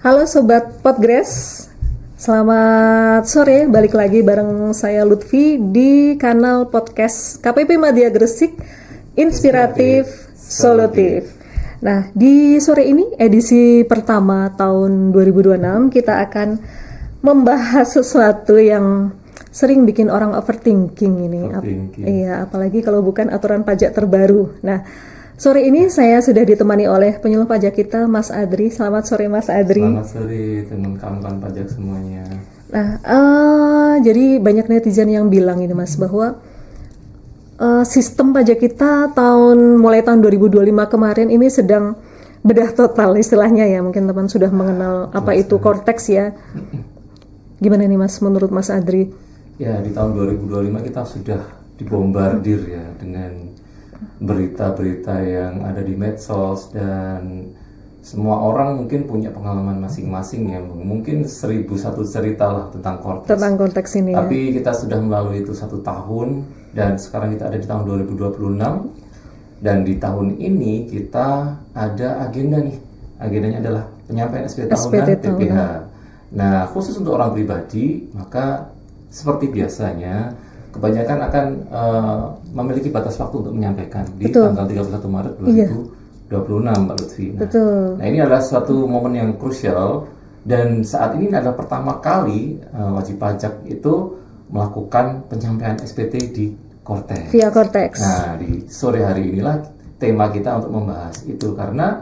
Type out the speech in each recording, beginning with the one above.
Halo Sobat Podgrass, selamat sore, balik lagi bareng saya Lutfi di kanal podcast KPP Madya Gresik, Inspiratif Solutif. Nah, di sore ini edisi pertama tahun 2026 kita akan membahas sesuatu yang sering bikin orang overthinking ini. Iya, apalagi kalau bukan aturan pajak terbaru. Nah, sore ini saya sudah ditemani oleh penyuluh pajak kita, Mas Adri. Selamat sore, Mas Adri. Selamat sore, teman-teman pajak semuanya. Nah, jadi banyak netizen yang bilang ini, Mas, bahwa sistem pajak kita mulai tahun 2025 kemarin ini sedang bedah total istilahnya ya. Mungkin teman sudah mengenal apa itu Cortex ya. Gimana nih, Mas, menurut Mas Adri? Ya, di tahun 2025 kita sudah dibombardir ya dengan berita-berita yang ada di medsos, dan semua orang mungkin punya pengalaman masing-masing ya, mungkin 1001 cerita lah tentang Cortex ini. Tapi ya, kita sudah melalui itu 1 tahun dan sekarang kita ada di tahun 2026, dan di tahun ini kita ada agenda nih. Agendanya adalah penyampaian SPT tahunan PPH. Nah, khusus untuk orang pribadi, maka seperti biasanya kebanyakan akan memiliki batas waktu untuk menyampaikan di tanggal 31 Maret 2026, Mbak Lutfi. Nah, ini adalah suatu momen yang krusial, dan saat ini adalah pertama kali wajib pajak itu melakukan penyampaian SPT di Cortex. Via Cortex. Nah, di sore hari inilah tema kita untuk membahas itu, karena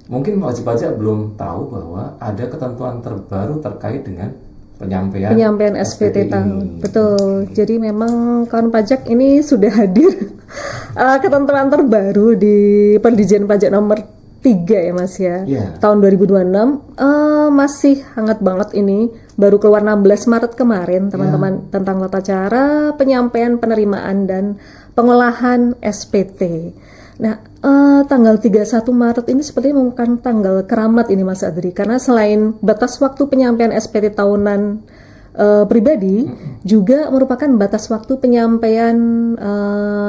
mungkin wajib pajak belum tahu bahwa ada ketentuan terbaru terkait dengan penyampaian SPT tahun. Betul. Jadi memang kawan pajak ini sudah hadir ketentuan terbaru di Pendidikan Pajak nomor 3 ya, Mas ya. Tahun 2026 masih hangat banget ini. Baru keluar 16 Maret kemarin, teman-teman, tentang tata cara penyampaian, penerimaan dan pengolahan SPT. Nah, tanggal 31 Maret ini sepertinya merupakan tanggal keramat ini, Mas Adri, karena selain batas waktu penyampaian SPT tahunan pribadi, juga merupakan batas waktu penyampaian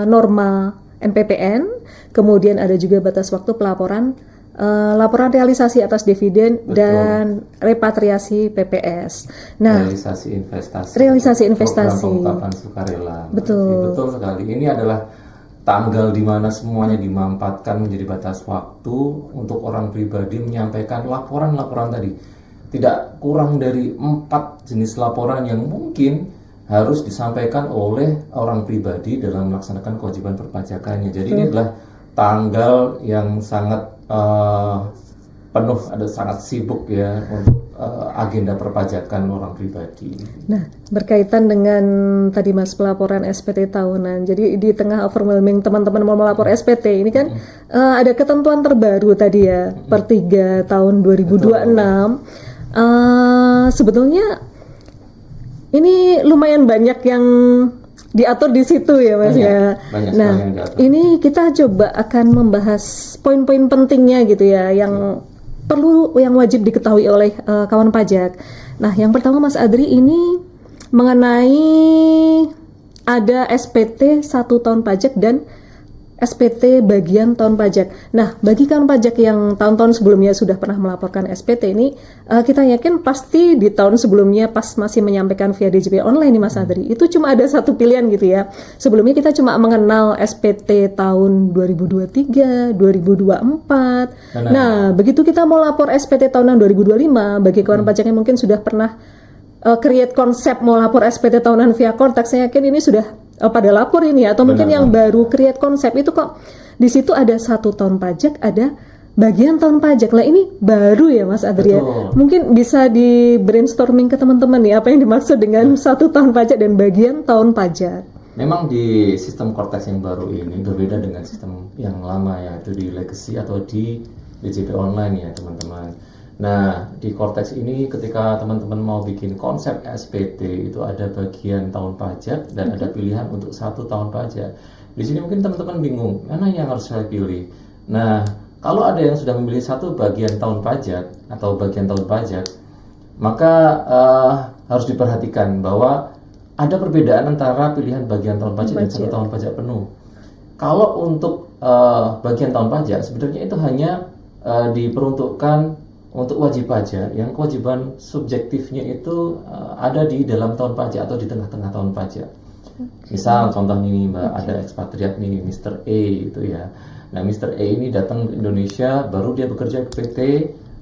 norma NPPN, kemudian ada juga batas waktu pelaporan laporan realisasi atas dividen dan repatriasi PPS. Nah, realisasi investasi. Program pengungkapan sukarela. Betul sekali. Ini adalah tanggal di mana semuanya dimampatkan menjadi batas waktu untuk orang pribadi menyampaikan laporan-laporan tadi. Tidak kurang dari 4 jenis laporan yang mungkin harus disampaikan oleh orang pribadi dalam melaksanakan kewajiban perpajakannya. Jadi ini adalah tanggal yang sangat penuh, sangat sibuk ya untuk agenda perpajakan orang pribadi. Nah, berkaitan dengan tadi, Mas, pelaporan SPT tahunan. Jadi di tengah overwhelming teman-teman mau melapor SPT ini kan ada ketentuan terbaru tadi ya, per 3 tahun 2026. Sebetulnya ini lumayan banyak yang diatur di situ ya, Mas ya. Nah, ini kita coba akan membahas poin-poin pentingnya gitu ya, yang wajib diketahui oleh kawan pajak. Nah, yang pertama, Mas Adri, ini mengenai ada SPT 1 tahun pajak dan SPT bagian tahun pajak. Nah, bagi kawan pajak yang tahun-tahun sebelumnya sudah pernah melaporkan SPT ini, kita yakin pasti di tahun sebelumnya pas masih menyampaikan via DJP online nih, Mas Adri, itu cuma ada satu pilihan gitu ya. Sebelumnya kita cuma mengenal SPT tahun 2023, 2024. Nah, begitu kita mau lapor SPT tahunan 2025, bagi kawan pajak yang mungkin sudah pernah create konsep mau lapor SPT tahunan via Cortex, saya yakin ini sudah pada lapor ini, atau mungkin yang baru create konsep itu kok di situ ada 1 tahun pajak, ada bagian tahun pajak. Lah ini baru ya, Mas Adri. Mungkin bisa di brainstorming ke teman-teman nih apa yang dimaksud dengan 1 tahun pajak dan bagian tahun pajak. Memang di sistem Cortex yang baru ini berbeda dengan sistem yang lama ya, itu di legacy atau di DJP online ya, teman-teman. Nah, di Cortex ini ketika teman-teman mau bikin konsep SPT itu ada bagian tahun pajak dan ada pilihan untuk 1 tahun pajak. Di sini mungkin teman-teman bingung, mana yang harus saya pilih? Nah, kalau ada yang sudah memilih 1 bagian tahun pajak atau bagian tahun pajak, maka harus diperhatikan bahwa ada perbedaan antara pilihan bagian tahun pajak dan 1 tahun pajak penuh. Kalau untuk bagian tahun pajak sebenarnya itu hanya diperuntukkan untuk wajib pajak, yang kewajiban subjektifnya itu ada di dalam tahun pajak atau di tengah-tengah tahun pajak. Misal contohnya ini Mbak, ada ekspatriat nih, Mr. A itu ya. Nah, Mr. A ini datang ke Indonesia, baru dia bekerja ke PT.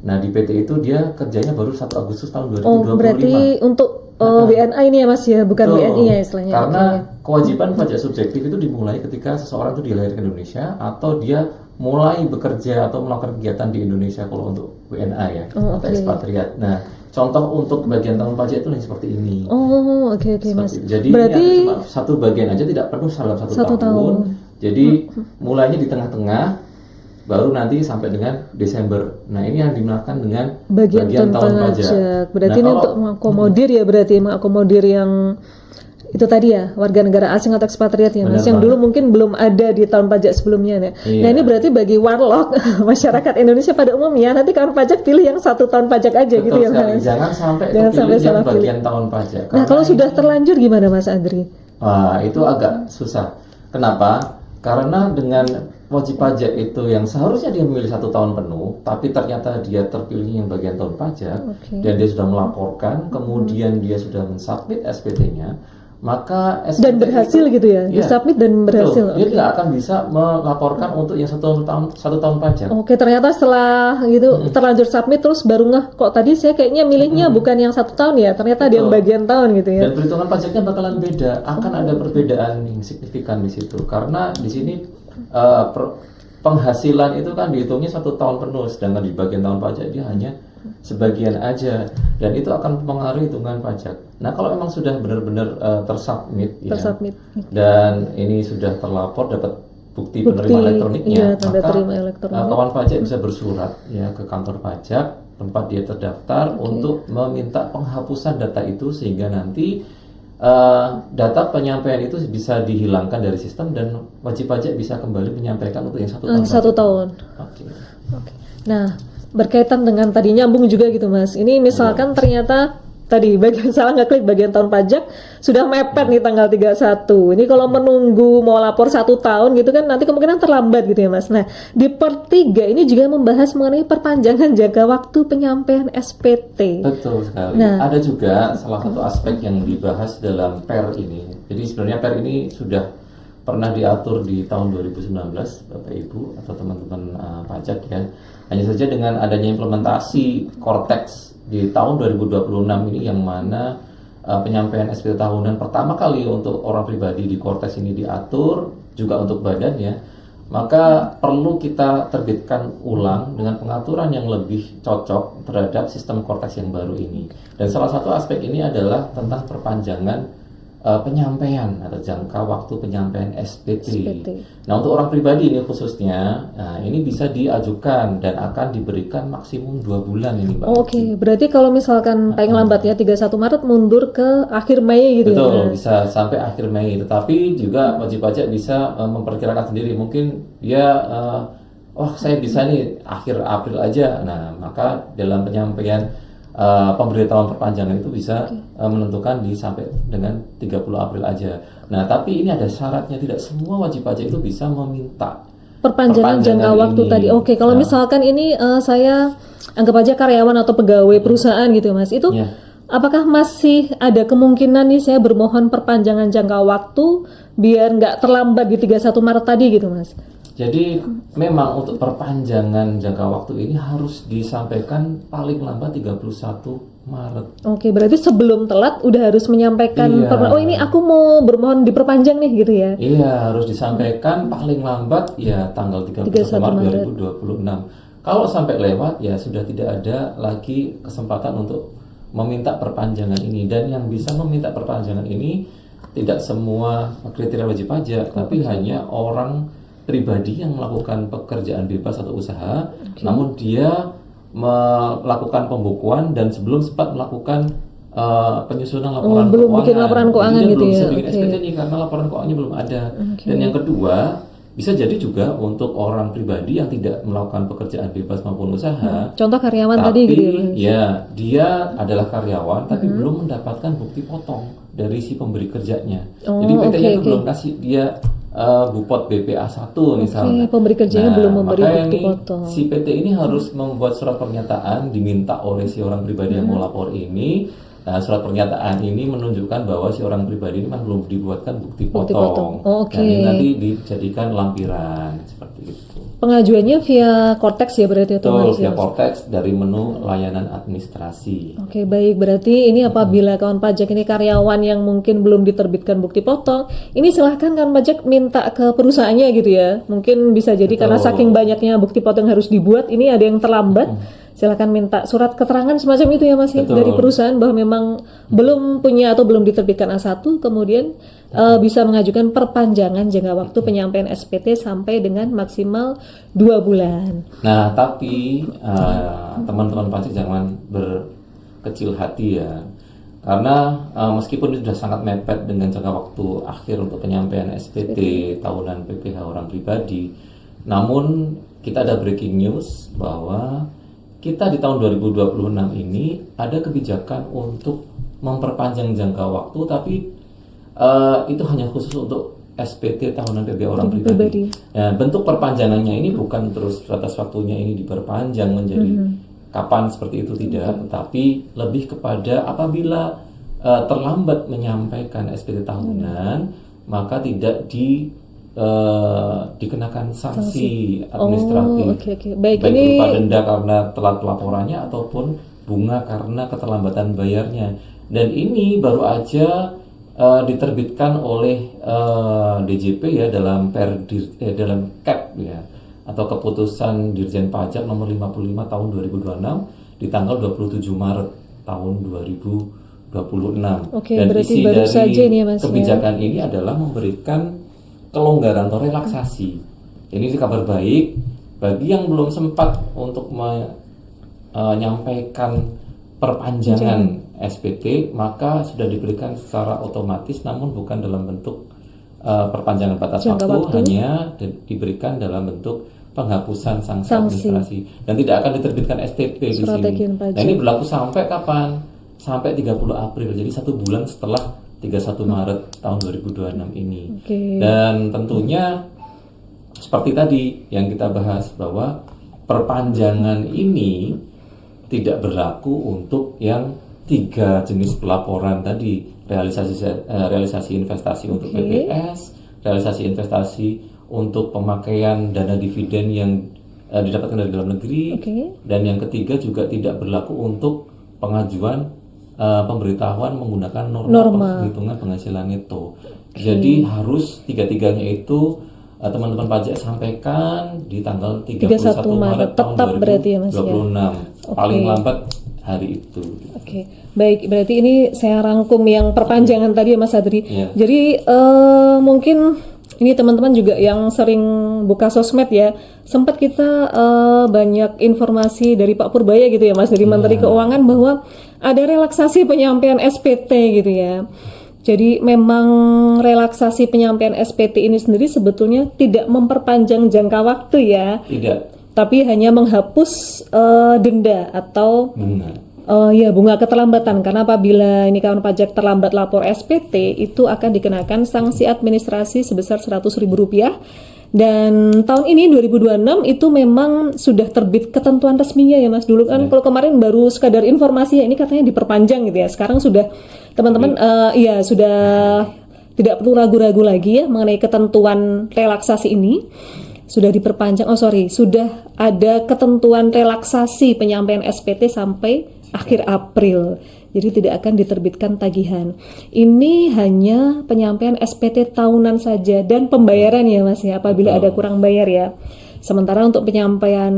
Nah, di PT itu dia kerjanya baru 1 Agustus tahun 2025. Oh, berarti untuk WNA ini ya Mas ya, bukan WNI ya istilahnya. Karena kewajiban pajak subjektif itu dimulai ketika seseorang itu dilahirkan ke Indonesia atau dia mulai bekerja atau melakukan kegiatan di Indonesia kalau untuk WNA ya, atau ekspatriat. Nah, contoh untuk bagian tahun pajak itu yang seperti ini. Oh, oke Mas. Jadi berarti ini cuma satu bagian aja, tidak perlu dalam satu tahun. Jadi mulainya di tengah-tengah, baru nanti sampai dengan Desember. Nah, ini yang dimakan dengan bagian tahun pajak. Berarti ini untuk mengakomodir ya, berarti mengakomodir yang itu tadi ya, warga negara asing atau ekspatriat ya Mas, yang dulu mungkin belum ada di tahun pajak sebelumnya ya. Nah, ini berarti bagi warlock masyarakat Indonesia pada umumnya, nanti kawan pajak pilih yang 1 tahun pajak aja. Betul gitu ya Mas. Jangan sampai pilih yang bagian tahun pajak. Nah, kalau sudah terlanjur gimana Mas Andri? Itu agak susah. Kenapa? Karena dengan wajib pajak itu yang seharusnya dia memilih 1 tahun penuh, tapi ternyata dia terpilih yang bagian tahun pajak, dan dia sudah melaporkan, kemudian dia sudah mensubmit SPT-nya, maka SPT dan berhasil itu, gitu ya, disubmit dan berhasil. Dia tidak akan bisa melaporkan untuk yang 1 tahun pajak. Oke, ternyata setelah gitu terlanjur submit terus baru ngeh, kok tadi saya kayaknya milihnya bukan yang 1 tahun ya, ternyata dia yang bagian tahun gitu ya. Dan perhitungan pajaknya bakalan beda, akan ada perbedaan yang signifikan di situ, karena di sini penghasilan itu kan dihitungnya 1 tahun penuh, sedangkan di bagian tahun pajak dia hanya sebagian aja, dan itu akan mempengaruhi hitungan pajak. Nah, kalau memang sudah benar-benar tersubmit ya, dan ini sudah terlapor, dapat bukti penerima elektroniknya, maka kawan pajak bisa bersurat ya ke kantor pajak tempat dia terdaftar untuk meminta penghapusan data itu, sehingga nanti data penyampaian itu bisa dihilangkan dari sistem dan wajib pajak bisa kembali menyampaikan untuk yang 1 tahun. 1 tahun. Oke. Nah, berkaitan dengan tadi nyambung juga gitu Mas. Ini misalkan ternyata tadi bagian salah ngeklik bagian tahun pajak sudah mepet nih tanggal 31. Ini kalau menunggu mau lapor 1 tahun gitu kan nanti kemungkinan terlambat gitu ya Mas. Nah, di part 3 ini juga membahas mengenai perpanjangan jangka waktu penyampaian SPT. Betul sekali. Nah, ada juga salah satu aspek yang dibahas dalam PER ini. Jadi sebenarnya PER ini sudah pernah diatur di tahun 2019 Bapak Ibu atau teman-teman pajak ya. Hanya saja dengan adanya implementasi Cortex di tahun 2026 ini, yang mana penyampaian SPT tahunan pertama kali untuk orang pribadi di Cortex ini diatur, juga untuk badan ya, maka perlu kita terbitkan ulang dengan pengaturan yang lebih cocok terhadap sistem Cortex yang baru ini. Dan salah satu aspek ini adalah tentang perpanjangan penyampaian atau jangka waktu penyampaian SPT. Nah, untuk orang pribadi ini khususnya, ini bisa diajukan dan akan diberikan maksimum 2 bulan ini, Mbak. Oke, berarti kalau misalkan paling lambat ya 31 Maret mundur ke akhir Mei gitu. Betul, ya? Bisa sampai akhir Mei. Tetapi juga wajib pajak bisa memperkirakan sendiri. Mungkin dia saya bisa nih akhir April aja. Nah, maka dalam penyampaian pemberitahuan perpanjangan itu bisa menentukan sampai dengan 30 April aja. Nah, tapi ini ada syaratnya, tidak semua wajib pajak itu bisa meminta perpanjangan jangka waktu tadi. Oke, kalau misalkan ini saya anggap aja karyawan atau pegawai perusahaan gitu Mas, itu apakah masih ada kemungkinan nih saya bermohon perpanjangan jangka waktu biar nggak terlambat di 31 Maret tadi gitu Mas? Jadi memang untuk perpanjangan jangka waktu ini harus disampaikan paling lambat 31 Maret. Oke, berarti sebelum telat udah harus menyampaikan ini aku mau bermohon diperpanjang nih gitu ya. Iya, harus disampaikan paling lambat ya tanggal 31 Maret 2026. Kalau sampai lewat ya sudah tidak ada lagi kesempatan untuk meminta perpanjangan ini, dan yang bisa meminta perpanjangan ini tidak semua kriteria wajib pajak, tapi hanya orang pribadi yang melakukan pekerjaan bebas atau usaha, namun dia melakukan pembukuan dan sebelum sempat melakukan penyusunan laporan belum bikin laporan keuangan gitu belum ya. Bisa bikin SPT nih karena laporan keuangannya belum ada. Dan yang kedua, bisa jadi juga untuk orang pribadi yang tidak melakukan pekerjaan bebas maupun usaha. Contoh karyawan tadi gitu ya. Dia adalah karyawan tapi belum mendapatkan bukti potong dari si pemberi kerjanya. Jadi PT-nya itu belum kasih dia Bupot BPA 1 misalnya. Pemberi kerjanya belum memberi bukti potong. Si PT ini harus membuat surat pernyataan diminta oleh si orang pribadi yang mau lapor ini. Nah, surat pernyataan ini menunjukkan bahwa si orang pribadi ini belum dibuatkan bukti potong. Dan ini nanti dijadikan lampiran seperti itu. Pengajuannya via Cortex ya berarti otomatis. Via Cortex dari menu layanan administrasi. Oke, baik. Berarti ini apabila kawan pajak ini karyawan yang mungkin belum diterbitkan bukti potong, ini silahkan kawan pajak minta ke perusahaannya gitu ya. Mungkin bisa jadi karena saking banyaknya bukti potong harus dibuat, ini ada yang terlambat. Silakan minta surat keterangan semacam itu ya Mas ya, dari perusahaan bahwa memang belum punya atau belum diterbitkan A1, kemudian bisa mengajukan perpanjangan jangka waktu penyampaian SPT sampai dengan maksimal 2 bulan. Nah, tapi teman-teman pajak jangan berkecil hati ya. Karena meskipun itu sudah sangat mepet dengan jangka waktu akhir untuk penyampaian SPT tahunan PPh orang pribadi, namun kita ada breaking news bahwa kita di tahun 2026 ini ada kebijakan untuk memperpanjang jangka waktu, tapi itu hanya khusus untuk SPT tahunan PPh orang pribadi. Nah, bentuk perpanjangannya ini bukan terus batas waktunya ini diperpanjang menjadi kapan seperti itu tidak, tetapi lebih kepada apabila terlambat menyampaikan SPT tahunan, maka tidak dikenakan sanksi administratif, baik berupa denda karena telat pelaporannya ataupun bunga karena keterlambatan bayarnya. Dan ini baru aja diterbitkan oleh DJP ya dalam dalam CAP ya, atau keputusan Dirjen Pajak nomor 55 tahun 2026 di tanggal 27 Maret tahun 2026. Dan isi dari kebijakan ini adalah memberikan kelonggaran atau relaksasi. Ini kabar baik bagi yang belum sempat untuk menyampaikan perpanjangan SPT, maka sudah diberikan secara otomatis, namun bukan dalam bentuk perpanjangan batas waktu, hanya diberikan dalam bentuk penghapusan sanksi administrasi, dan tidak akan diterbitkan STP di sini. Nah, ini berlaku sampai kapan? Sampai 30 April, jadi 1 bulan setelah 31 Maret tahun 2026 ini. Dan tentunya seperti tadi yang kita bahas bahwa perpanjangan ini tidak berlaku untuk yang 3 jenis pelaporan tadi, realisasi investasi untuk PPS, realisasi investasi untuk pemakaian dana dividen yang didapatkan dari dalam negeri, dan yang ketiga juga tidak berlaku untuk pengajuan pemberitahuan menggunakan norma perhitungan penghasilan neto. Jadi harus tiga-tiganya itu teman-teman pajak sampaikan di tanggal 31 Maret tahun 2026. Paling lambat hari itu. Baik, berarti ini saya rangkum yang perpanjangan tadi ya Mas Adri. Jadi mungkin ini teman-teman juga yang sering buka sosmed ya, sempat kita banyak informasi dari Pak Purbaya gitu ya Mas, dari Menteri Keuangan bahwa ada relaksasi penyampaian SPT gitu ya. Jadi memang relaksasi penyampaian SPT ini sendiri sebetulnya tidak memperpanjang jangka waktu ya. Tidak. Tapi hanya menghapus denda atau bunga keterlambatan, karena apabila ini kawan pajak terlambat lapor SPT itu akan dikenakan sanksi administrasi sebesar Rp100.000. Dan tahun ini 2026 itu memang sudah terbit ketentuan resminya ya Mas. Dulu kan kalau kemarin baru sekadar informasi ya, ini katanya diperpanjang gitu ya. Sekarang sudah teman-teman sudah tidak perlu ragu-ragu lagi ya mengenai ketentuan relaksasi ini. Sudah diperpanjang, sudah ada ketentuan relaksasi penyampaian SPT sampai akhir April. Jadi tidak akan diterbitkan tagihan. Ini hanya penyampaian SPT tahunan saja dan pembayaran ya Mas ya, apabila ada kurang bayar ya. Sementara untuk penyampaian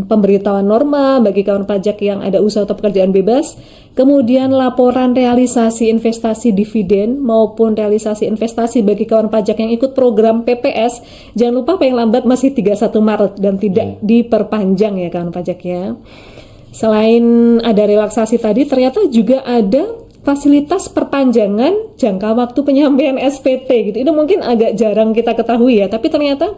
pemberitahuan norma bagi kawan pajak yang ada usaha atau pekerjaan bebas, kemudian laporan realisasi investasi dividen maupun realisasi investasi bagi kawan pajak yang ikut program PPS, jangan lupa paling lambat masih 31 Maret dan tidak diperpanjang ya kawan pajak ya. Selain ada relaksasi tadi, ternyata juga ada fasilitas perpanjangan jangka waktu penyampaian SPT gitu. Itu mungkin agak jarang kita ketahui ya, tapi ternyata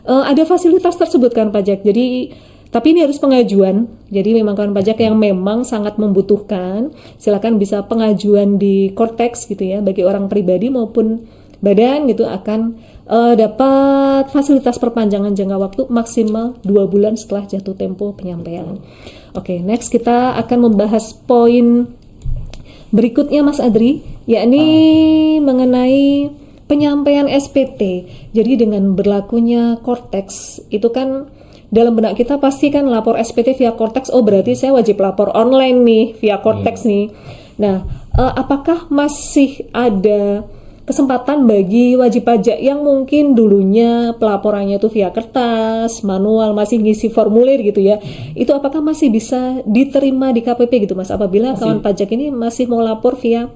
ada fasilitas tersebut kan pajak. Jadi tapi ini harus pengajuan. Jadi memang kawan pajak yang memang sangat membutuhkan, silakan bisa pengajuan di Cortex gitu ya, bagi orang pribadi maupun badan gitu akan dapat fasilitas perpanjangan jangka waktu maksimal 2 bulan setelah jatuh tempo penyampaian. Oke, next kita akan membahas poin berikutnya Mas Adri, yakni mengenai penyampaian SPT. Jadi dengan berlakunya Cortex itu kan dalam benak kita pasti kan lapor SPT via Cortex, oh berarti saya wajib lapor online nih via Cortex nih. Nah, apakah masih ada kesempatan bagi wajib pajak yang mungkin dulunya pelaporannya itu via kertas, manual, masih ngisi formulir gitu ya, itu apakah masih bisa diterima di KPP gitu Mas, apabila kawan pajak ini masih mau lapor via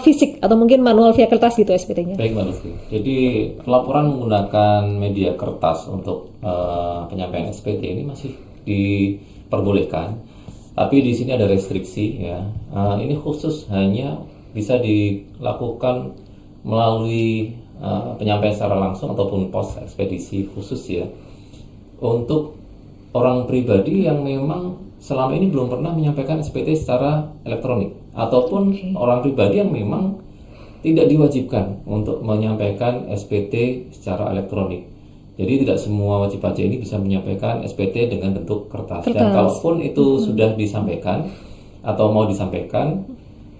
fisik atau mungkin manual via kertas gitu SPT-nya? Baik Mbak Lutfi, jadi pelaporan menggunakan media kertas untuk penyampaian SPT ini masih diperbolehkan, tapi di sini ada restriksi ya. Ini khusus hanya bisa dilakukan melalui penyampaian secara langsung ataupun pos ekspedisi khusus ya, untuk orang pribadi yang memang selama ini belum pernah menyampaikan SPT secara elektronik, ataupun orang pribadi yang memang tidak diwajibkan untuk menyampaikan SPT secara elektronik. Jadi tidak semua wajib pajak ini bisa menyampaikan SPT dengan bentuk kertas. Dan kalaupun itu sudah disampaikan atau mau disampaikan,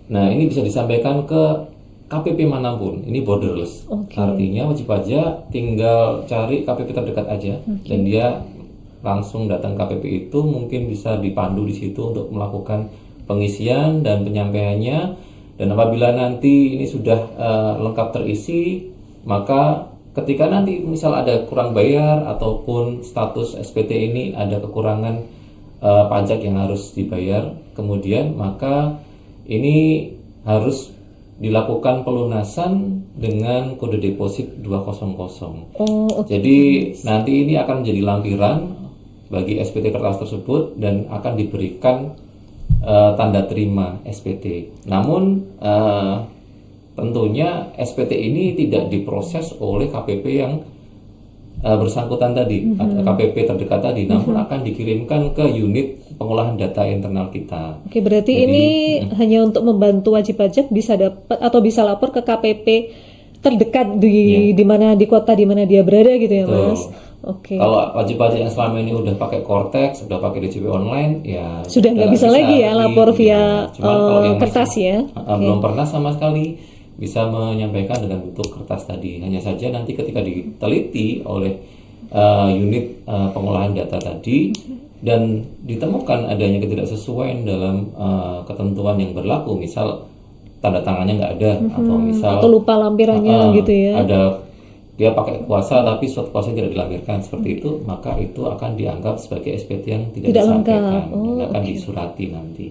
nah ini bisa disampaikan ke KPP manapun, ini borderless. Artinya wajib pajak tinggal cari KPP terdekat aja, dan dia langsung datang KPP itu, mungkin bisa dipandu di situ untuk melakukan pengisian dan penyampaiannya. Dan apabila nanti ini sudah lengkap terisi, maka ketika nanti misal ada kurang bayar ataupun status SPT ini ada kekurangan pajak yang harus dibayar kemudian, maka ini harus dilakukan pelunasan dengan kode deposit 200. Jadi nanti ini akan menjadi lampiran bagi SPT kertas tersebut dan akan diberikan tanda terima SPT. Namun tentunya SPT ini tidak diproses oleh KPP yang bersangkutan tadi, KPP terdekat tadi, namun akan dikirimkan ke unit pengolahan data internal kita. Oke, berarti jadi, ini hanya untuk membantu wajib pajak bisa dapat atau bisa lapor ke KPP terdekat di mana, di kota di mana dia berada gitu ya Mas. Oke. Kalau wajib pajak yang selama ini udah pakai Cortex, udah pakai DJP online, ya sudah nggak bisa lagi ya lapor via kertas ya. Belum pernah sama sekali bisa menyampaikan dengan bentuk kertas tadi. Hanya saja nanti ketika diteliti oleh unit pengolahan data tadi dan ditemukan adanya ketidaksesuaian dalam ketentuan yang berlaku, misal tanda tangannya nggak ada, atau misal atau lupa lampirannya gitu ya, ada dia pakai kuasa tapi suatu kuasa tidak dilampirkan seperti itu, maka itu akan dianggap sebagai SPT yang tidak disampaikan dan akan disurati nanti.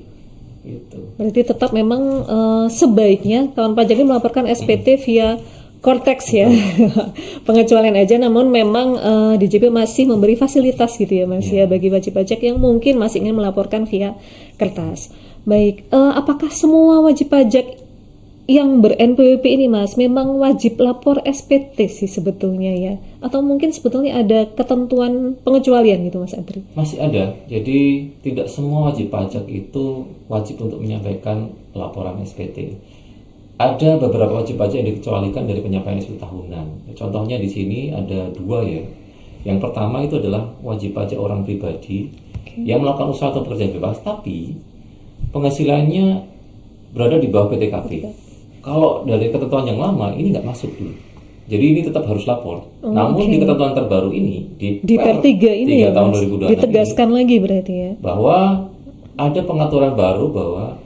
Itu. Berarti tetap memang sebaiknya kawan pajak ini melaporkan SPT via Cortex ya. Pengecualian aja, namun memang DJP masih memberi fasilitas gitu ya Mas ya bagi wajib pajak yang mungkin masih ingin melaporkan via kertas. Baik, apakah semua wajib pajak yang ber-NPWP ini Mas memang wajib lapor SPT sih sebetulnya ya, atau mungkin sebetulnya ada ketentuan pengecualian gitu Mas Adri? Masih ada, jadi tidak semua wajib pajak itu wajib untuk menyampaikan laporan SPT. Ada beberapa wajib pajak yang dikecualikan dari penyampaian SPT tahunan. Contohnya di sini ada 2 ya. Yang pertama itu adalah wajib pajak orang pribadi yang melakukan usaha atau pekerjaan bebas tapi penghasilannya berada di bawah PTKP. Kalau dari ketentuan yang lama ini nggak masuk dulu, jadi ini tetap harus lapor. Namun di ketentuan terbaru ini di Per 3 ini 3 tahun 2026 ditegaskan ini, lagi berarti ya, bahwa ada pengaturan baru bahwa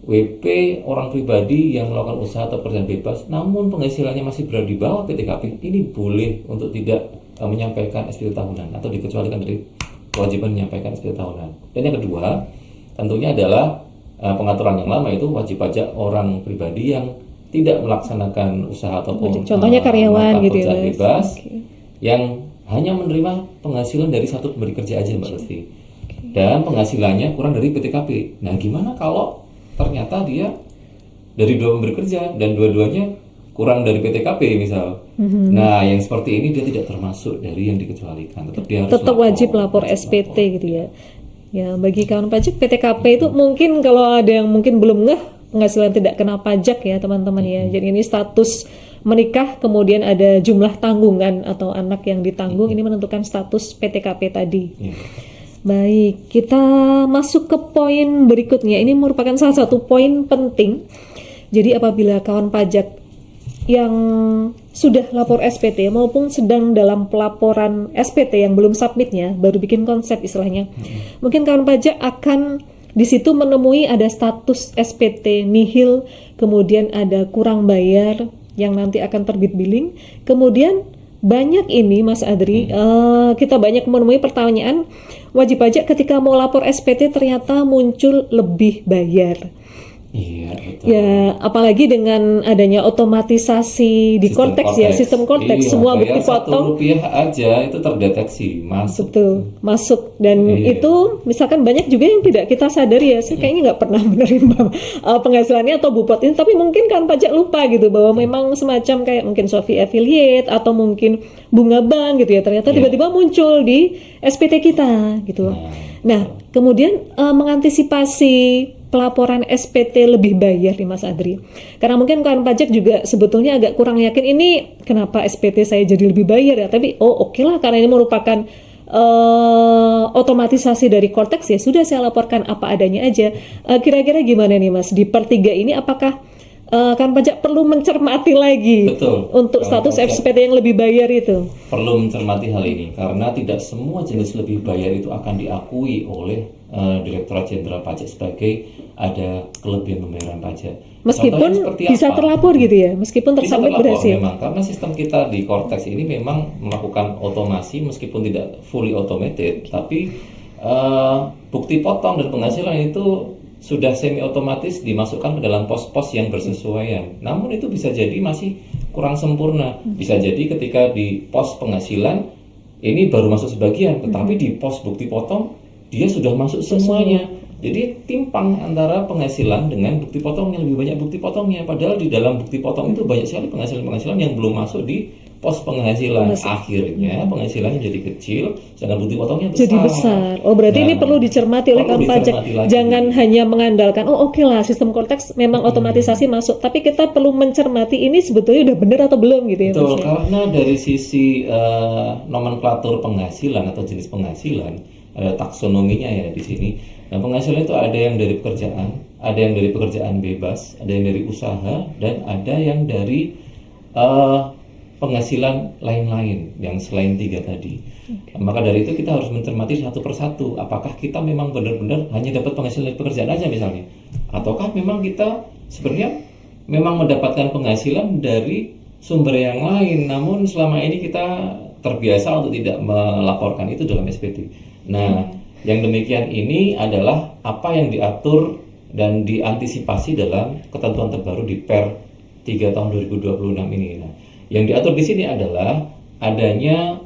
WP orang pribadi yang melakukan usaha atau pekerjaan bebas namun penghasilannya masih berada di bawah PTKP ini boleh untuk tidak menyampaikan SPT tahunan atau dikecualikan dari kewajiban menyampaikan SPT tahunan. Dan yang kedua tentunya adalah pengaturan yang lama itu wajib pajak orang pribadi yang tidak melaksanakan usaha ataupun contohnya karyawan gitu ya bebas yang hanya menerima penghasilan dari satu pemberi kerja aja Mbak Lutfi, dan penghasilannya kurang dari PTKP. Nah gimana kalau ternyata dia dari 2 pemberi kerja dan dua-duanya kurang dari PTKP misal? Nah yang seperti ini dia tidak termasuk dari yang dikecualikan, tetap wajib lapor SPT gitu ya. Ya, bagi kawan pajak PTKP itu mungkin kalau ada yang mungkin belum ngeh penghasilan tidak kena pajak ya teman-teman ya. Jadi ini status menikah kemudian ada jumlah tanggungan atau anak yang ditanggung, ini menentukan status PTKP tadi. Baik, kita masuk ke poin berikutnya. Ini merupakan salah satu poin penting. Jadi apabila kawan pajak yang sudah lapor SPT maupun sedang dalam pelaporan SPT yang belum submitnya, baru bikin konsep istilahnya, mungkin kawan pajak akan di situ menemui ada status SPT nihil, kemudian ada kurang bayar yang nanti akan terbit billing, kemudian banyak ini Mas Adri, kita banyak menemui pertanyaan wajib pajak ketika mau lapor SPT ternyata muncul lebih bayar. Iya, betul. Ya, apalagi dengan adanya otomatisasi di Cortex ya, sistem Cortex, semua bukti potong Rp1 aja itu terdeteksi masuk. betul masuk, dan itu misalkan banyak juga yang tidak kita sadari ya, saya kayaknya nggak pernah menerima penghasilannya atau bupot ini, tapi mungkin kan pajak lupa gitu bahwa memang semacam kayak mungkin Shopee affiliate atau mungkin bunga bank gitu ya, ternyata tiba-tiba muncul di SPT kita gitu. Nah, kemudian mengantisipasi pelaporan SPT lebih bayar nih Mas Adri. Karena mungkin kawan pajak juga sebetulnya agak kurang yakin ini kenapa SPT saya jadi lebih bayar ya. Tapi oke lah, karena ini merupakan otomatisasi dari Cortex ya sudah saya laporkan apa adanya aja. Kira-kira gimana nih Mas di per 3 ini, apakah kawan pajak perlu mencermati lagi untuk status SPT yang lebih bayar itu? Perlu mencermati hal ini karena tidak semua jenis lebih bayar itu akan diakui oleh Direktorat Jenderal Pajak sebagai ada kelebihan pembayaran pajak. Meskipun bisa terlapor gitu ya, meskipun tersubmit berhasil. Memang karena sistem kita di Cortex ini memang melakukan otomasi meskipun tidak fully automated, tapi bukti potong dan penghasilan itu sudah semi otomatis dimasukkan ke dalam pos-pos yang bersesuaian. Namun itu bisa jadi masih kurang sempurna. Bisa jadi ketika di pos penghasilan ini baru masuk sebagian, tetapi di pos bukti potong dia sudah masuk semuanya. Jadi timpang antara penghasilan dengan bukti potongnya, lebih banyak bukti potongnya. Padahal di dalam bukti potong itu banyak sekali penghasilan-penghasilan yang belum masuk di pos penghasilan. Akhirnya penghasilannya jadi kecil, sedangkan bukti potongnya besar. Jadi besar. Oh berarti ini perlu dicermati oleh kawan pajak. Jangan hanya mengandalkan, oke lah sistem Cortex memang otomatisasi masuk, tapi kita perlu mencermati ini sebetulnya udah benar atau belum gitu ya. Betul, karena dari sisi nomenklatur penghasilan atau jenis penghasilan, taksonominya ya di sini. Nah, penghasilan itu ada yang dari pekerjaan, ada yang dari pekerjaan bebas, ada yang dari usaha, dan ada yang dari penghasilan lain-lain yang selain 3 tadi. Maka dari itu kita harus mencermati satu persatu. Apakah kita memang benar-benar hanya dapat penghasilan dari pekerjaan aja misalnya, ataukah memang kita sebenarnya memang mendapatkan penghasilan dari sumber yang lain, namun selama ini kita terbiasa untuk tidak melaporkan itu dalam SPT. Nah, yang demikian ini adalah apa yang diatur dan diantisipasi dalam ketentuan terbaru di Per 3 tahun 2026 ini. Nah, yang diatur di sini adalah adanya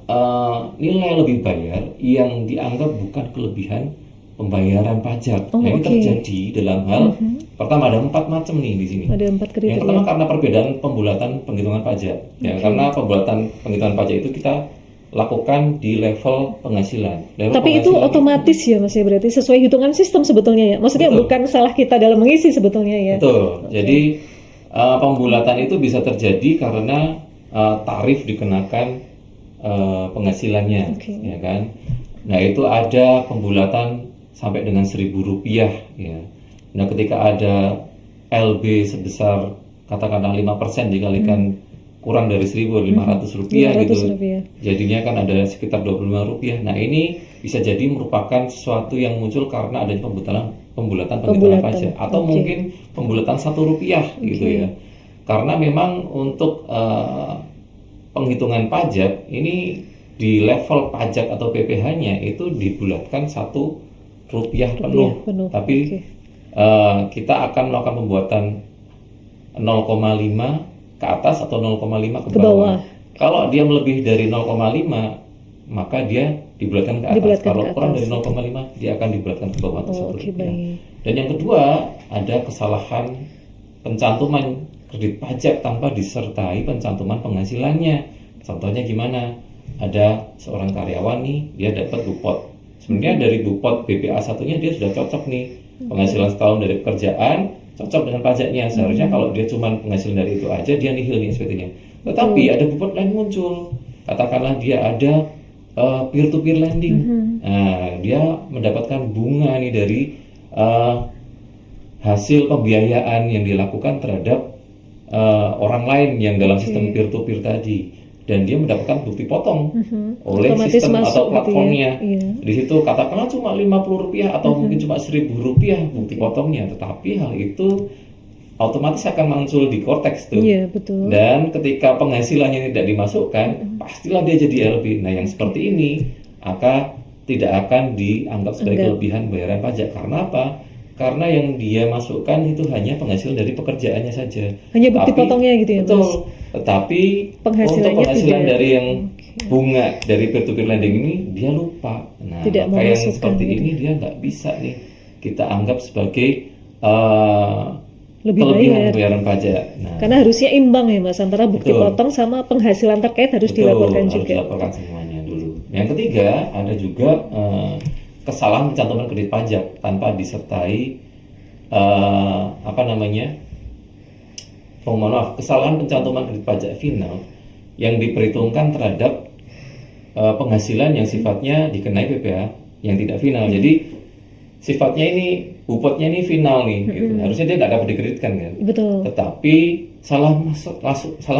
nilai lebih bayar yang dianggap bukan kelebihan pembayaran pajak. Yang terjadi dalam hal pertama ada 4 macam nih di sini. Ada 4 kriteria. Yang pertama karena perbedaan pembulatan penghitungan pajak. Ya, karena pembulatan penghitungan pajak itu kita lakukan di level penghasilan. Tapi itu otomatis ya Mas ya, berarti sesuai hitungan sistem sebetulnya ya. Maksudnya bukan salah kita dalam mengisi sebetulnya ya. Betul. Jadi pembulatan itu bisa terjadi karena tarif dikenakan penghasilannya, ya kan. Nah itu ada pembulatan sampai dengan Rp1.000 ya. Nah ketika ada LB sebesar katakanlah 5% dikalikan kurang dari Rp1.500 gitu, jadinya kan ada sekitar Rp25. Nah ini bisa jadi merupakan sesuatu yang muncul karena adanya pembulatan penghitungan pajak, atau mungkin pembulatan Rp1 gitu ya. Karena memang untuk penghitungan pajak ini di level pajak atau PPh-nya itu dibulatkan Rp1 penuh. Tapi kita akan melakukan pembuatan 0,5 ke atas atau 0,5 ke bawah. Kalau dia melebihi dari 0,5 maka dia dibulatkan ke atas. Kalau kurang dari 0,5 dia akan dibulatkan ke bawah tersebut. Dan yang kedua ada kesalahan pencantuman kredit pajak tanpa disertai pencantuman penghasilannya. Contohnya gimana? Ada seorang karyawan nih, dia dapat bupot Sebenarnya dari Bupot BPA 1-nya dia sudah cocok nih, penghasilan setahun dari pekerjaan cocok dengan pajaknya. Seharusnya kalau dia cuma penghasilan dari itu aja dia nihil nih SPT-nya. Tetapi ada Bupot lain muncul, katakanlah dia ada peer to peer lending. Nah, dia mendapatkan bunga nih dari hasil pembiayaan yang dilakukan terhadap orang lain yang dalam sistem peer to peer tadi, dan dia mendapatkan bukti potong oleh Otomatis sistem masuk atau gitu platformnya. ya. Iya. Di situ katakanlah cuma Rp50 atau mungkin cuma Rp1.000 bukti potongnya, tetapi hal itu otomatis akan muncul di Cortex tuh. Iya, betul. Dan ketika penghasilannya tidak dimasukkan, pastilah dia jadi LB. Nah, yang seperti ini tidak akan dianggap sebagai kelebihan bayaran pajak. Karena apa? Karena yang dia masukkan itu hanya penghasilan dari pekerjaannya saja. Hanya bukti potongnya gitu ya, betul. Mas? Tetapi Penghasilannya untuk penghasilan tidak. dari yang bunga dari peer-to-peer lending ini dia lupa. Nah, Tidak maka yang memasukkan seperti gitu. ini dia nggak bisa nih kita anggap sebagai Lebih kelebihan bayar. bayaran pajak. Nah, Karena harusnya imbang ya Mas, antara bukti Betul. potong sama penghasilan terkait harus betul, dilaporkan harus juga. dilaporkan semuanya dulu. Yang ketiga ada juga kesalahan pencantuman kredit pajak tanpa disertai kesalahan pencantuman kredit pajak final yang diperhitungkan terhadap penghasilan yang sifatnya dikenai PPh yang tidak final. Jadi sifatnya ini bupotnya ini final nih, gitu. Harusnya dia nggak dapat dikreditkan kan. Betul. Tetapi salah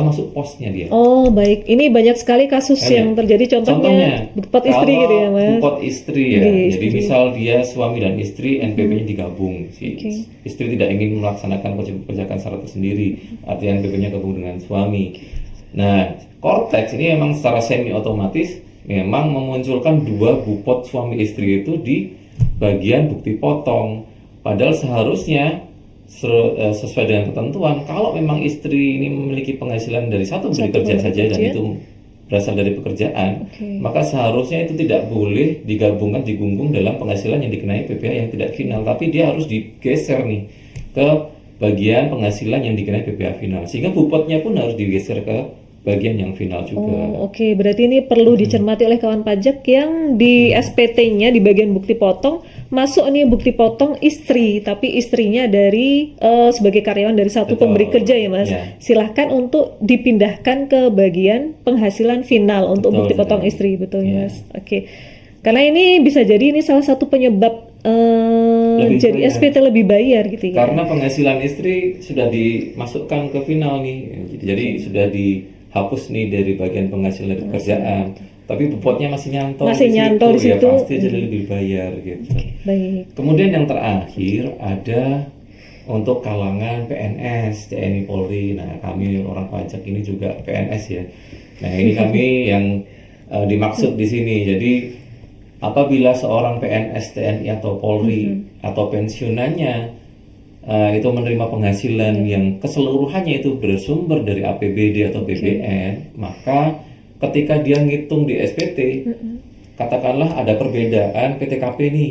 masuk posnya dia. Oh baik, ini banyak sekali kasus yang terjadi. Contohnya bupot istri kalau gitu ya Mas. Bupot istri ya. Iya, Jadi istri. misal dia suami dan istri NPP-nya digabung. Istri tidak ingin melaksanakan kebijakan secara tersendiri. Artinya NPP-nya gabung dengan suami. Nah, Cortex ini memang secara semi otomatis memang memunculkan dua bupot suami istri itu di bagian bukti potong. Padahal seharusnya sesuai dengan ketentuan, kalau memang istri ini memiliki penghasilan dari satu kerja saja dan itu berasal dari pekerjaan, maka seharusnya itu tidak boleh digabungkan, digunggung dalam penghasilan yang dikenai PPh yang tidak final, tapi dia harus digeser nih ke bagian penghasilan yang dikenai PPh final, sehingga bupotnya pun harus digeser ke bagian yang final juga. Oh, oke. Berarti ini perlu dicermati oleh kawan pajak yang di SPT-nya di bagian bukti potong masuk nih bukti potong istri, tapi istrinya dari sebagai karyawan dari satu Betul. pemberi kerja ya Mas. Ya. Silahkan untuk dipindahkan ke bagian penghasilan final untuk Betul, bukti potong betul. istri, betul ya Ya. Mas. Oke. Karena ini bisa jadi ini salah satu penyebab Lebih jadi bayar. SPT lebih bayar gitu ya. Karena penghasilan istri sudah dimasukkan ke final nih, jadi sudah dihapus nih dari bagian penghasilan dari pekerjaan, tapi bupotnya masih nyantol Masih nyantol di situ. ya pasti jadi lebih bayar gitu. Baik. Kemudian yang terakhir ada untuk kalangan PNS, TNI, Polri. Nah, kami orang pajak ini juga PNS ya. Nah, ini kami yang dimaksud di sini. Jadi apabila seorang PNS, TNI atau Polri atau pensiunannya itu menerima penghasilan yang keseluruhannya itu bersumber dari APBD atau BPN, maka ketika dia ngitung di SPT, katakanlah ada perbedaan PTKP nih,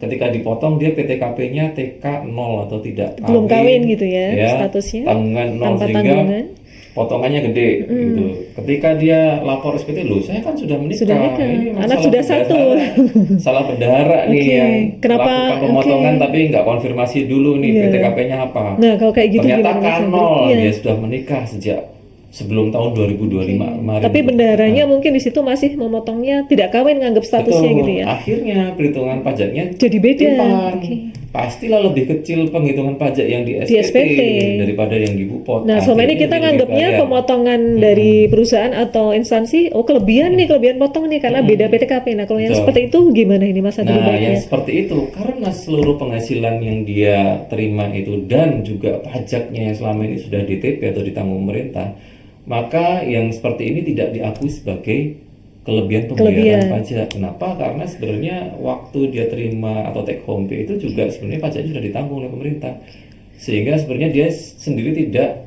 ketika dipotong dia PTKP-nya TK 0 atau tidak Belum kawin gitu ya, statusnya tanggungan 0 tanpa sehingga tanggungan. potongannya gede gitu. Ketika dia lapor SPT, loh saya kan sudah menikah, Sudah nikah. ini Anak masalah sudah bendahara. satu. Salah bendahara nih Oke. yang Kenapa? melakukan pemotongan tapi nggak konfirmasi dulu nih Iya. PTKP-nya apa. Nah, kalau kayak gitu Ternyata gimana, Mas Hendri? K0, Iya. dia sudah menikah sejak sebelum tahun 2025 kemarin. Tapi bendaharanya mungkin di situ masih memotongnya tidak kawin, nganggap statusnya Betul. gitu ya. Akhirnya perhitungan pajaknya Jadi beda. timpang. Oke. Pastilah lebih kecil penghitungan pajak yang di SPT, SPT. daripada yang di Bupot. Nah, selama ini Akhirnya kita jadi nganggapnya bayar. pemotongan dari perusahaan atau instansi, oh kelebihan nih, kelebihan potong nih karena beda PTKP. Nah, kalau yang Betul. seperti itu gimana ini Mas Adi Nah, baiknya? yang seperti itu karena seluruh penghasilan yang dia terima itu dan juga pajaknya yang selama ini sudah DTP atau ditanggung pemerintah, maka yang seperti ini tidak diakui sebagai kelebihan pembayaran pajak. Kenapa? Karena sebenarnya waktu dia terima atau take home pay itu juga sebenarnya pajaknya sudah ditanggung oleh pemerintah, sehingga sebenarnya dia sendiri tidak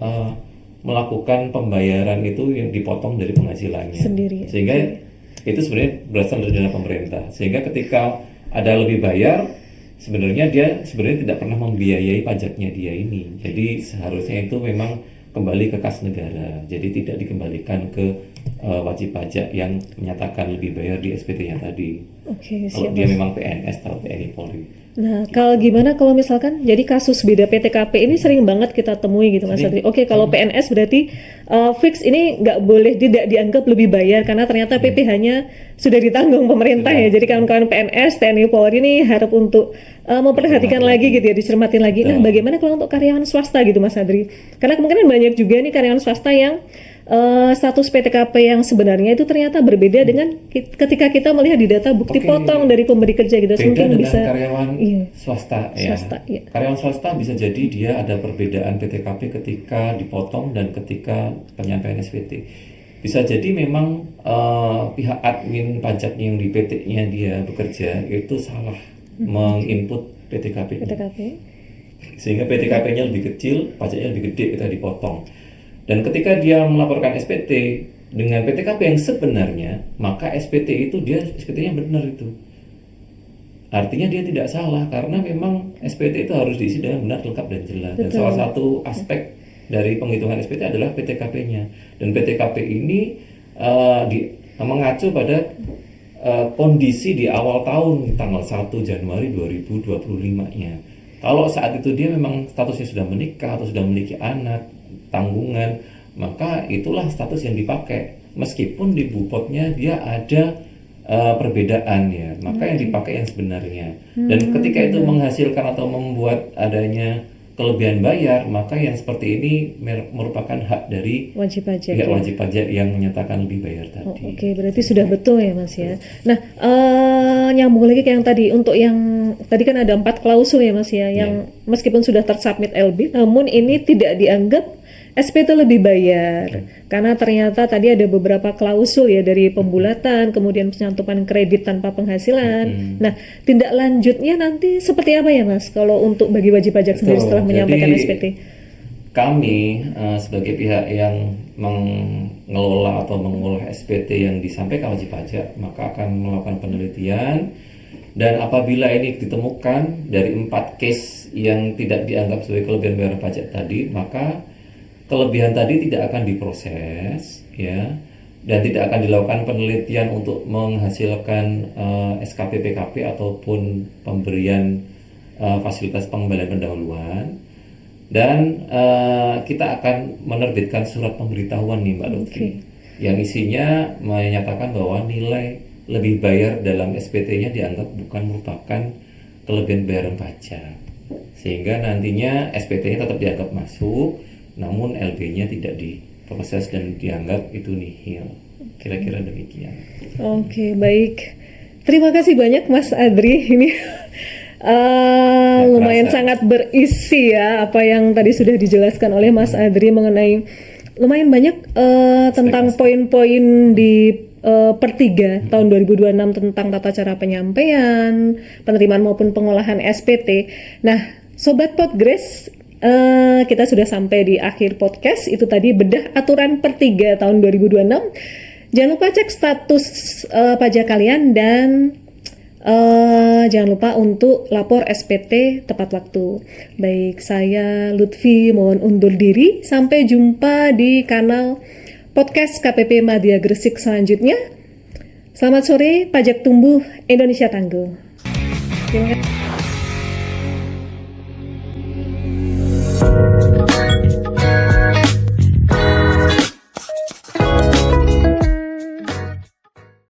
melakukan pembayaran itu yang dipotong dari penghasilannya Sendiri. sehingga itu sebenarnya berasal dari dana pemerintah, sehingga ketika ada lebih bayar sebenarnya dia sebenarnya tidak pernah membiayai pajaknya dia ini. Jadi seharusnya itu memang kembali ke kas negara, jadi tidak dikembalikan ke wajib pajak yang menyatakan lebih bayar di SPT-nya tadi. Oke, kalau siap, dia Mas. memang PNS atau TNI Polri. Nah, kalau gimana kalau misalkan jadi kasus beda PTKP ini sering banget kita temui gitu Mas Adri. Oke, kalau PNS berarti fix ini nggak boleh tidak dianggap lebih bayar karena ternyata PPh-nya sudah ditanggung pemerintah ya. Jadi kawan-kawan PNS, TNI Polri ini harap untuk memperhatikan lagi gitu ya, dicermatin lagi. Nah, bagaimana kalau untuk karyawan swasta gitu Mas Adri? Karena kemungkinan banyak juga nih karyawan swasta yang status PTKP yang sebenarnya itu ternyata berbeda dengan ketika kita melihat di data bukti potong dari pemberi kerja gitu. Beda Mungkin dengan bisa karyawan iya. swasta ya. Iya. Karyawan swasta bisa jadi dia ada perbedaan PTKP ketika dipotong dan ketika penyampaian SPT. Bisa jadi memang pihak admin pajak yang di PT-nya dia bekerja itu salah menginput PTKP-nya. Sehingga PTKP-nya lebih kecil, pajaknya lebih gede ketika dipotong. Dan ketika dia melaporkan SPT dengan PTKP yang sebenarnya, maka SPT itu dia SPT-nya benar itu. Artinya dia tidak salah karena memang SPT itu harus diisi dengan benar, lengkap dan jelas. Dan salah satu aspek dari penghitungan SPT adalah PTKP-nya. Dan PTKP ini mengacu pada kondisi di awal tahun tanggal 1 Januari 2025-nya. Kalau saat itu dia memang statusnya sudah menikah atau sudah memiliki anak, tanggungan, maka itulah status yang dipakai. Meskipun di bupotnya dia ada perbedaan ya, maka yang dipakai yang sebenarnya. Dan ketika itu menghasilkan atau membuat adanya kelebihan bayar, maka yang seperti ini merupakan hak dari wajib pajak, pihak wajib pajak yang menyatakan lebih bayar tadi. Oke, berarti sudah betul ya Mas ya. Nah, nyambung lagi ke yang tadi, untuk yang tadi kan ada 4 klausul ya Mas ya, yang meskipun sudah tersubmit LB, namun ini tidak dianggap SPT lebih bayar karena ternyata tadi ada beberapa klausul ya, dari pembulatan, kemudian pencantuman kredit tanpa penghasilan. Nah, tindak lanjutnya nanti seperti apa ya Mas kalau untuk bagi wajib pajak sendiri setelah menyampaikan SPT? Kami sebagai pihak yang mengelola atau mengolah SPT yang disampaikan wajib pajak, maka akan melakukan penelitian, dan apabila ini ditemukan dari 4 case yang tidak dianggap sebagai kelebihan bayar pajak tadi, maka kelebihan tadi tidak akan diproses ya, dan tidak akan dilakukan penelitian untuk menghasilkan SKP PKP ataupun pemberian fasilitas pengembalian pendahuluan. Dan kita akan menerbitkan surat pemberitahuan nih Mbak Lutfi, yang isinya menyatakan bahwa nilai lebih bayar dalam SPT-nya dianggap bukan merupakan kelebihan bayaran pajak, sehingga nantinya SPT-nya tetap dianggap masuk, namun LB-nya tidak diproses dan dianggap itu nihil. Kira-kira demikian. Oke, baik. Terima kasih banyak Mas Adri. Ini lumayan sangat berisi ya apa yang tadi sudah dijelaskan oleh Mas Adri mengenai lumayan banyak tentang poin-poin di per 3 tahun 2026 tentang tata cara penyampaian, penerimaan maupun pengolahan SPT. Nah, Sobat Podgrace, kita sudah sampai di akhir podcast. Itu tadi bedah aturan per 3 tahun 2026. Jangan lupa cek status pajak kalian dan jangan lupa untuk lapor SPT tepat waktu. Baik, saya Lutfi mohon undur diri. Sampai jumpa di kanal podcast KPP Madya Gresik selanjutnya. Selamat sore, pajak tumbuh, Indonesia tangguh. Terima kasih.